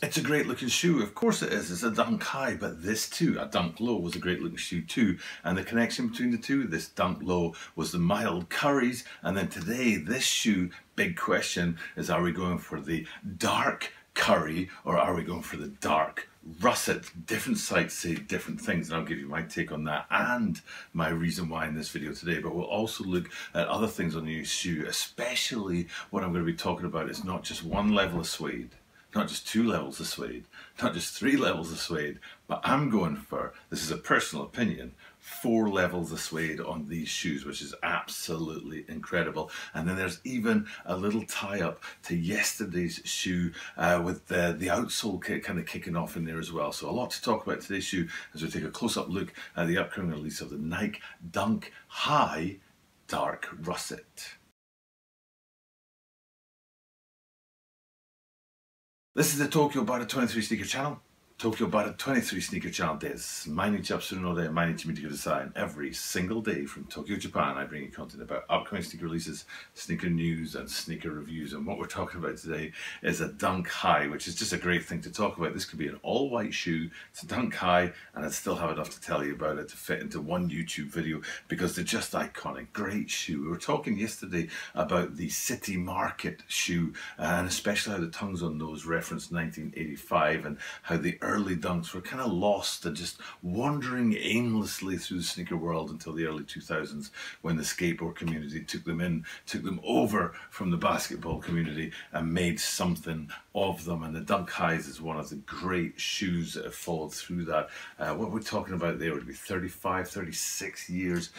It's a great looking shoe, of course it is. It's a dunk high, but this too, a dunk low, was a great looking shoe too. And the connection between the two, this dunk low was the mild curries, and then today this shoe, big question is, are we going for the dark curry or are we going for the dark russet? Different sites say different things, and I'll give you my take on that and my reason why in this video today. But we'll also look at other things on the new shoe, especially what I'm going to be talking about is not just one level of suede, not just two levels of suede, not just three levels of suede, but I'm going for, this is a personal opinion, 4 levels of suede on these shoes, which is absolutely incredible. And then there's even a little tie-up to yesterday's shoe with the outsole kind of kicking off in there as well. So a lot to talk about today's shoe as we take a close-up look at the upcoming release of the Nike Dunk High Dark Russet. This is the Tokyo by the 23 Sneaker Channel. Tokyo by the 23 Sneaker Channel this. Mainichi Absurdo de Mainichi Mite Kudasai. Every single day from Tokyo, Japan, I bring you content about upcoming sneaker releases, sneaker news, and sneaker reviews. And what we're talking about today is a Dunk High, which is just a great thing to talk about. This could be an all-white shoe. It's a Dunk High, and I'd still have enough to tell you about it to fit into one YouTube video because they're just iconic. Great shoe. We were talking yesterday about the City Market shoe, and especially how the tongues on those referenced 1985 and how the early dunks were kind of lost and just wandering aimlessly through the sneaker world until the early 2000s when the skateboard community took them over from the basketball community and made something of them. And the Dunk Highs is one of the great shoes that have followed through that. What we're talking about there would be 35, 36 years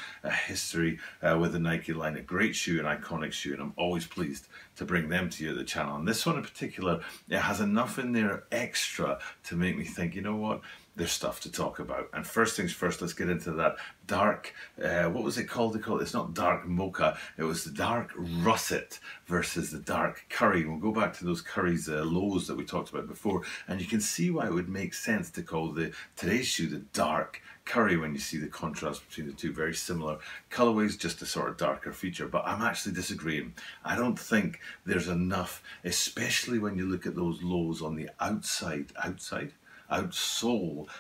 history with the Nike line. A great shoe, an iconic shoe, and I'm always pleased to bring them to you at the channel. And this one in particular, it has enough in there extra to make me think, you know what, there's stuff to talk about. And first things first, let's get into that dark, what was it called? It's not dark mocha, it was the dark russet versus the dark curry. We'll go back to those curries lows that we talked about before, and you can see why it would make sense to call today's shoe the dark curry when you see the contrast between the two. Very similar colorways, just a sort of darker feature, but I'm actually disagreeing. I don't think there's enough, especially when you look at those lows on the outsole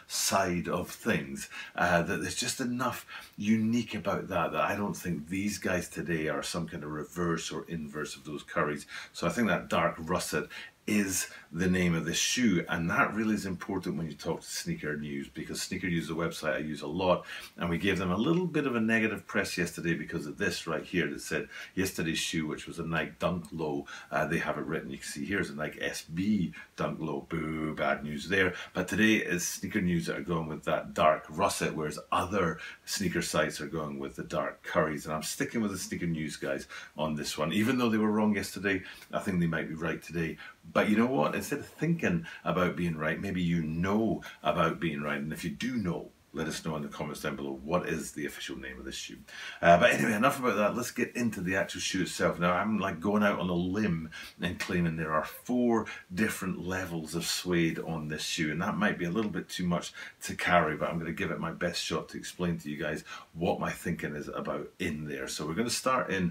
side of things, that there's just enough unique about that I don't think these guys today are some kind of reverse or inverse of those curries. So I think that dark russet is the name of this shoe, and that really is important when you talk to Sneaker News, because Sneaker News is a website I use a lot, and we gave them a little bit of a negative press yesterday because of this right here that said yesterday's shoe, which was a Nike Dunk Low, they have it written, you can see here's a Nike SB Dunk Low. Boo, bad news there. But today is Sneaker News that are going with that dark russet, whereas other sneaker sites are going with the dark curries, and I'm sticking with the Sneaker News guys on this one. Even though they were wrong yesterday, I think they might be right today. But you know what? Instead of thinking about being right, maybe you know about being right. And if you do know, let us know in the comments down below what is the official name of this shoe. But anyway, enough about that. Let's get into the actual shoe itself. Now, I'm like going out on a limb and claiming there are 4 different levels of suede on this shoe, and that might be a little bit too much to carry, but I'm going to give it my best shot to explain to you guys what my thinking is about in there. So we're going to start I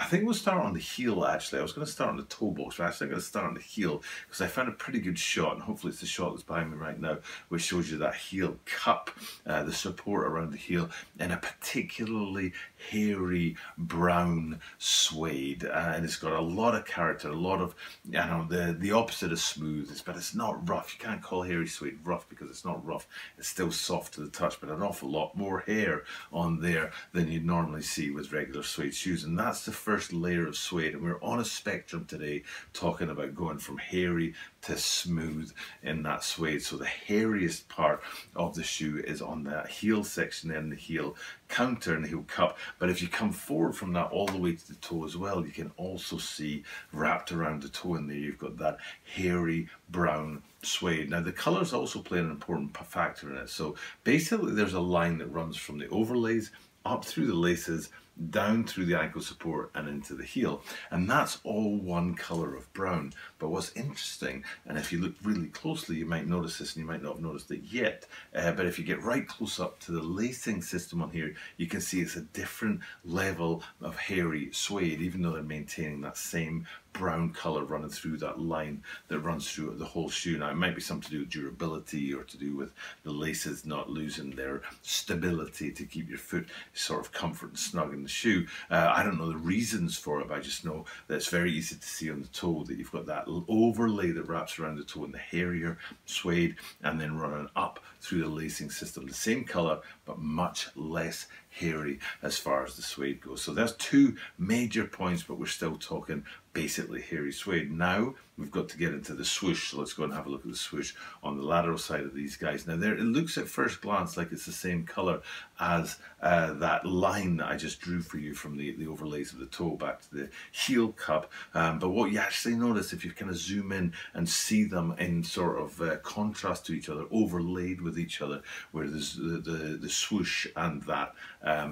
think we'll start on the heel actually. I was going to start on the toe box, but actually I'm going to start on the heel because I found a pretty good shot, and hopefully it's the shot that's behind me right now, which shows you that heel cup, the support around the heel, in a particularly hairy brown suede, and it's got a lot of character, a lot of, you know, the opposite of smooth, but it's not rough. You can't call hairy suede rough because it's not rough. It's still soft to the touch, but an awful lot more hair on there than you'd normally see with regular suede shoes, and that's the first layer of suede. And we're on a spectrum today talking about going from hairy to smooth in that suede. So the hairiest part of the shoe is on that heel section there, in the heel counter and the heel cup. But if you come forward from that all the way to the toe as well, you can also see wrapped around the toe in there, you've got that hairy brown suede. Now the colors also play an important factor in it. So basically there's a line that runs from the overlays up through the laces down through the ankle support and into the heel. And that's all one colour of brown. But what's interesting, and if you look really closely, you might notice this and you might not have noticed it yet, but if you get right close up to the lacing system on here, you can see it's a different level of hairy suede, even though they're maintaining that same brown colour running through that line that runs through the whole shoe. Now, it might be something to do with durability or to do with the laces not losing their stability to keep your foot sort of comfort and snug in the shoe. I don't know the reasons for it, but I just know that it's very easy to see on the toe that you've got that overlay that wraps around the toe in the hairier suede and then running up through the lacing system. The same colour, but much less hairy as far as the suede goes. So there's two major points, but we're still talking basically hairy suede. Now we've got to get into the swoosh, so let's go and have a look at the swoosh on the lateral side of these guys. Now there, it looks at first glance like it's the same colour as that line that I just drew for you from the overlays of the toe back to the heel cup, but what you actually notice if you kind of zoom in and see them in sort of contrast to each other, overlaid with each other, where there's the swoosh and that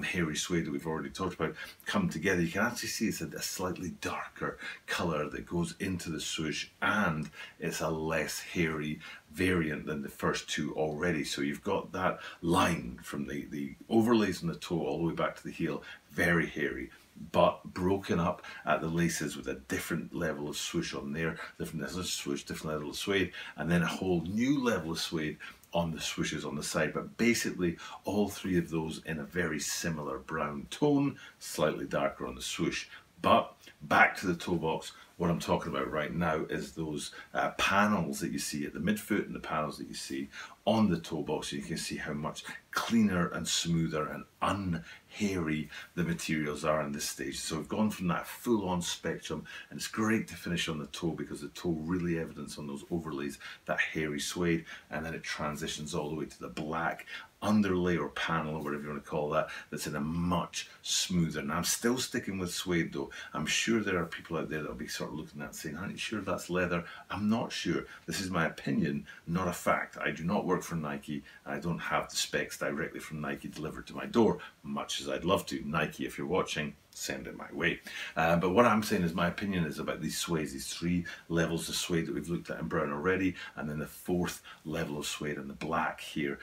hairy suede that we've already talked about come together, you can actually see it's a slightly darker colour that goes into the swoosh, and it's a less hairy variant than the first two already. So you've got that line from the overlays on the toe all the way back to the heel, very hairy, but broken up at the laces with a different level of swoosh on there, different level of swoosh, different level of suede, and then a whole new level of suede on the swooshes on the side. But basically all three of those in a very similar brown tone, slightly darker on the swoosh. But back to the toe box, what I'm talking about right now is those panels that you see at the midfoot and the panels that you see on the toe box. You can see how much cleaner and smoother and unhairy the materials are in this stage. So we've gone from that full-on spectrum, and it's great to finish on the toe because the toe really evidence on those overlays that hairy suede, and then it transitions all the way to the black underlay or panel or whatever you want to call that, that's in a much smoother. Now I'm still sticking with suede though. I'm sure there are people out there that'll be sort of looking at it saying, aren't you sure that's leather? I'm not sure. This is my opinion, not a fact. I do not work for Nike, and I don't have the specs directly from Nike delivered to my door, much as I'd love to. Nike, if you're watching, send it my way. But what I'm saying is my opinion is about these suede, these three levels of suede that we've looked at in brown already, and then the fourth level of suede in the black here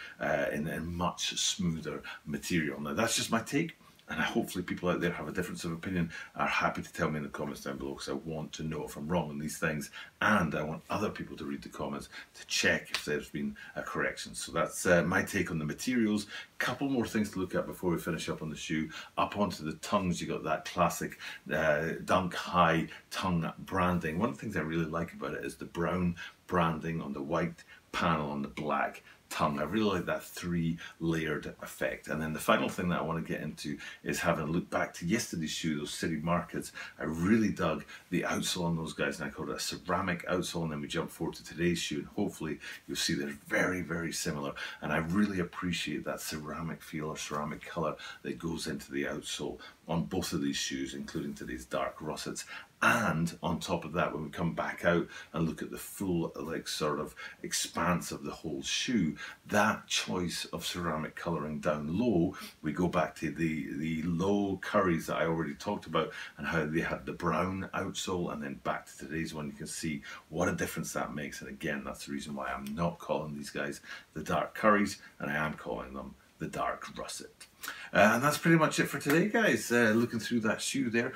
in a much smoother material. Now that's just my take, and hopefully people out there have a difference of opinion, are happy to tell me in the comments down below, because I want to know if I'm wrong on these things, and I want other people to read the comments to check if there's been a correction. So that's my take on the materials. Couple more things to look at before we finish up on the shoe. Up onto the tongues, you got that classic Dunk High tongue branding. One of the things I really like about it is the brown branding on the white panel on the black tongue. I really like that three-layered effect. And then the final thing that I want to get into is having a look back to yesterday's shoe, those City Markets. I really dug the outsole on those guys, and I called it a ceramic outsole, and then we jump forward to today's shoe, and hopefully you'll see they're very, very similar. And I really appreciate that ceramic feel or ceramic colour that goes into the outsole on both of these shoes, including today's dark Russets. And on top of that, when we come back out and look at the full like sort of expanse of the whole shoe, that choice of ceramic colouring down low, we go back to the low curries that I already talked about and how they had the brown outsole, and then back to today's one. You can see what a difference that makes. And again, that's the reason why I'm not calling these guys the dark curries, and I am calling them the dark Russet. And that's pretty much it for today, guys. Looking through that shoe there.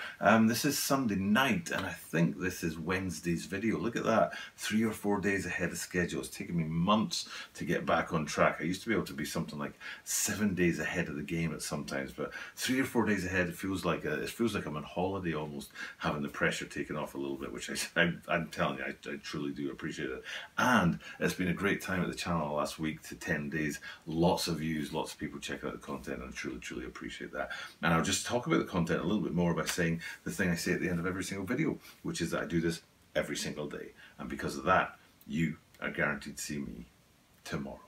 This is Sunday night, and I think this is Wednesday's video. Look at that. 3 or 4 days ahead of schedule. It's taken me months to get back on track. I used to be able to be something like 7 days ahead of the game at sometimes, but 3 or 4 days ahead, it feels like I'm on holiday almost, having the pressure taken off a little bit, which I'm telling you, I truly do appreciate it. And it's been a great time at the channel the last week to 10 days. Lots of views, lots of people checking out the content, and I truly appreciate that. And I'll just talk about the content a little bit more by saying the thing I say at the end of every single video, which is that I do this every single day, and because of that, you are guaranteed to see me tomorrow.